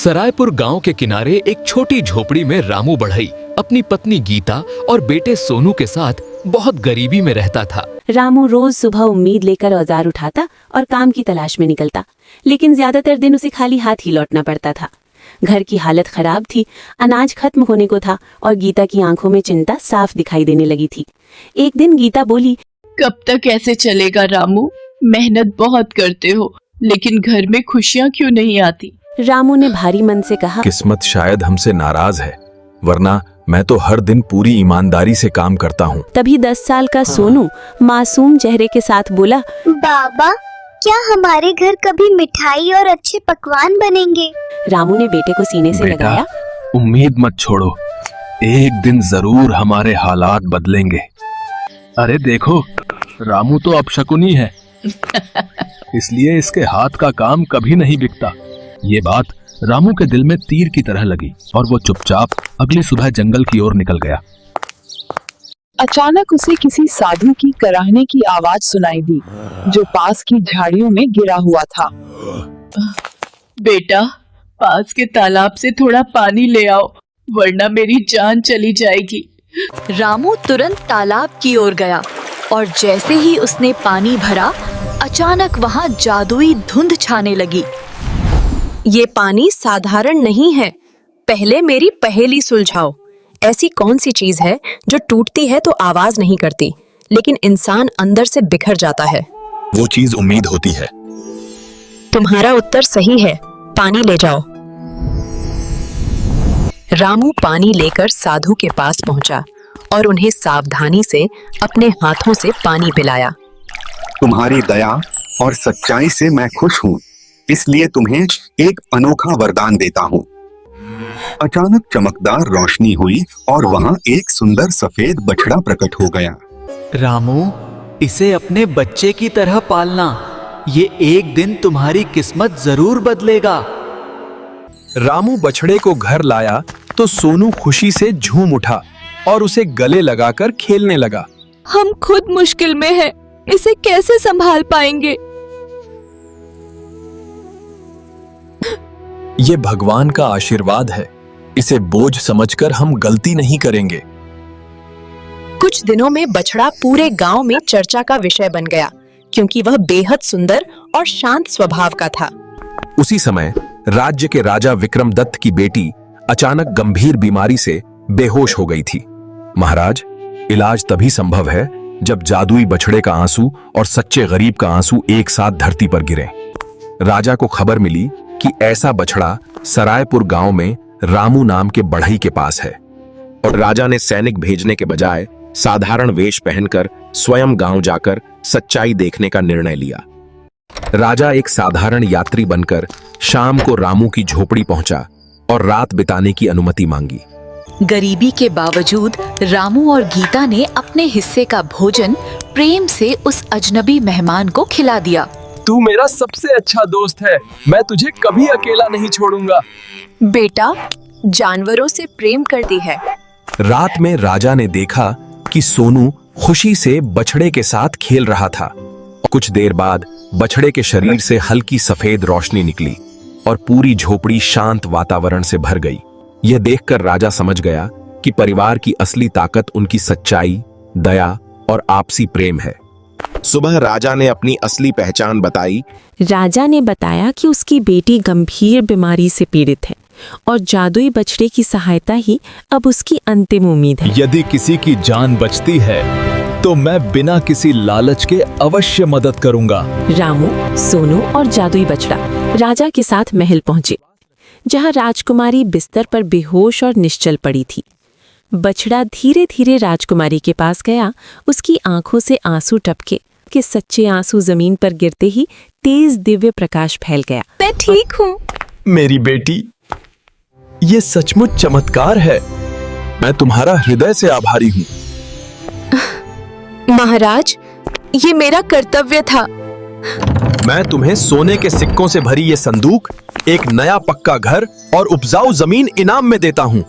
सरायपुर गांव के किनारे एक छोटी झोपड़ी में रामू बढ़ई अपनी पत्नी गीता और बेटे सोनू के साथ बहुत गरीबी में रहता था। रामू रोज सुबह उम्मीद लेकर औजार उठाता और काम की तलाश में निकलता, लेकिन ज्यादातर दिन उसे खाली हाथ ही लौटना पड़ता था। घर की हालत खराब थी, अनाज खत्म होने को था और गीता की आंखों में चिंता साफ दिखाई देने लगी थी। एक दिन गीता बोली, कब तक ऐसे चलेगा रामू? मेहनत बहुत करते हो, लेकिन घर में खुशियाँ क्यों नहीं आती? रामू ने भारी मन से कहा, किस्मत शायद हमसे नाराज है, वरना मैं तो हर दिन पूरी ईमानदारी से काम करता हूँ। तभी 10 साल का सोनू मासूम चेहरे के साथ बोला, बाबा, क्या हमारे घर कभी मिठाई और अच्छे पकवान बनेंगे? रामू ने बेटे को सीने से बेटा, लगाया। उम्मीद मत छोड़ो, एक दिन जरूर हमारे हालात बदलेंगे। अरे देखो, रामू तो अपशकुनी है, इसलिए इसके हाथ का काम कभी नहीं बिकता। ये बात रामू के दिल में तीर की तरह लगी और वो चुपचाप अगली सुबह जंगल की ओर निकल गया। अचानक उसे किसी साधु की कराहने की आवाज सुनाई दी, जो पास की झाड़ियों में गिरा हुआ था। बेटा, पास के तालाब से थोड़ा पानी ले आओ, वरना मेरी जान चली जाएगी। रामू तुरंत तालाब की ओर गया और जैसे ही उसने पानी भरा, अचानक वहाँ जादुई धुंध छाने लगी। ये पानी साधारण नहीं है, पहले मेरी पहेली सुलझाओ। ऐसी कौन सी चीज है जो टूटती है तो आवाज नहीं करती, लेकिन इंसान अंदर से बिखर जाता है? वो चीज उम्मीद होती है। तुम्हारा उत्तर सही है, पानी ले जाओ। रामू पानी लेकर साधु के पास पहुंचा और उन्हें सावधानी से अपने हाथों से पानी पिलाया। तुम्हारी दया और सच्चाई से मैं खुश हूँ, इसलिए तुम्हें एक अनोखा वरदान देता हूँ। अचानक चमकदार रोशनी हुई और वहाँ एक सुंदर सफेद बछड़ा प्रकट हो गया। रामू, इसे अपने बच्चे की तरह पालना, ये एक दिन तुम्हारी किस्मत जरूर बदलेगा। रामू बछड़े को घर लाया तो सोनू खुशी से झूम उठा और उसे गले लगाकर खेलने लगा। हम खुद मुश्किल में हैं, इसे कैसे संभाल पाएंगे? ये भगवान का आशीर्वाद है, इसे बोझ समझकर हम गलती नहीं करेंगे। कुछ दिनों में बछड़ा पूरे गांव में चर्चा का विषय बन गया, क्योंकि वह बेहद सुंदर और शांत स्वभाव का था। उसी समय राज्य के राजा विक्रमदत्त की बेटी अचानक गंभीर बीमारी से बेहोश हो गई थी। महाराज, इलाज तभी संभव है जब जादुई बछड़े का आंसू और सच्चे गरीब का आंसू एक साथ धरती पर गिरे। राजा को खबर मिली कि ऐसा बछड़ा सरायपुर गांव में रामू नाम के बढ़ई के पास है, और राजा ने सैनिक भेजने के बजाय साधारण वेश पहनकर स्वयं गांव जाकर सच्चाई देखने का निर्णय लिया। राजा एक साधारण यात्री बनकर शाम को रामू की झोपड़ी पहुंचा और रात बिताने की अनुमति मांगी। गरीबी के बावजूद रामू और गीता ने अपने हिस्से का भोजन प्रेम से उस अजनबी मेहमान को खिला दिया। तू मेरा सबसे अच्छा दोस्त है, मैं तुझे कभी अकेला नहीं छोड़ूंगा। बेटा, जानवरों से प्रेम करती है। रात में राजा ने देखा कि सोनू खुशी से बछड़े के साथ खेल रहा था। कुछ देर बाद बछड़े के शरीर से हल्की सफेद रोशनी निकली और पूरी झोपड़ी शांत वातावरण से भर गई। यह देखकर राजा समझ गया कि परिवार की असली ताकत उनकी सच्चाई, दया और आपसी प्रेम है। सुबह राजा ने अपनी असली पहचान बताई। राजा ने बताया कि उसकी बेटी गंभीर बीमारी से पीड़ित है और जादुई बछड़े की सहायता ही अब उसकी अंतिम उम्मीद है। यदि किसी की जान बचती है तो मैं बिना किसी लालच के अवश्य मदद करूंगा। रामू, सोनू और जादुई बछड़ा राजा के साथ महल पहुंचे, जहां राजकुमारी बिस्तर पर बेहोश और निश्चल पड़ी थी। बछड़ा धीरे धीरे राजकुमारी के पास गया। उसकी आंखों से आंसू टपके, कि सच्चे आंसू जमीन पर गिरते ही तेज दिव्य प्रकाश फैल गया। मैं ठीक हूँ। मेरी बेटी, ये सचमुच चमत्कार है, मैं तुम्हारा हृदय से आभारी हूँ। महाराज, ये मेरा कर्तव्य था। मैं तुम्हें सोने के सिक्कों से भरी ये संदूक, एक नया पक्का घर और उपजाऊ जमीन इनाम में देता हूँ।